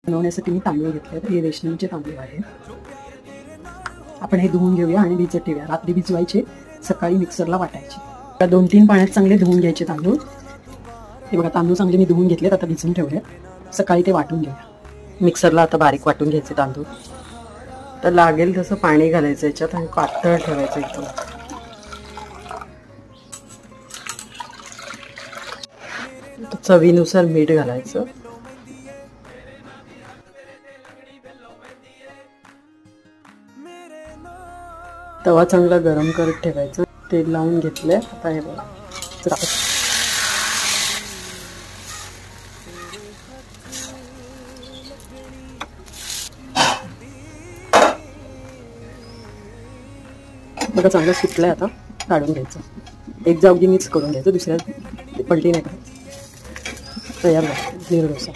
बनवण्यासाठी मी तांदूळ घेतले, तर हे रेशनिंगचे तांदूळ आहे. आपण हे धुवून घेऊया आणि भिजत ठेवूया. रात्री भिजवायचे, सकाळी मिक्सरला वाटायचे. 2-3 पाण्यात चांगले धुवून घ्यायचे तांदूळ. हे बघा तांदूळ चांगले मी धुवून घेतलेत, आता भिजून ठेवले. सकाळी ते वाटून घेऊया. मिक्सरला आता बारीक वाटून घ्यायचे तांदूळ. तर लागेल तसं पाणी घालायचं याच्यात आणि पातळ ठेवायचं एकदम. चवीनुसार मीठ घालायचं. तवा चांगला गरम करत ठेवायचं. तेल लावून घेतलंय. आता हे बघा बघा चांगलं सुटलंय. आता काढून घ्यायचं. एक जागी मिक्स करून घ्यायचं, दुसऱ्या पलटी नाही करायचं. तयार झाला नीर डोसा.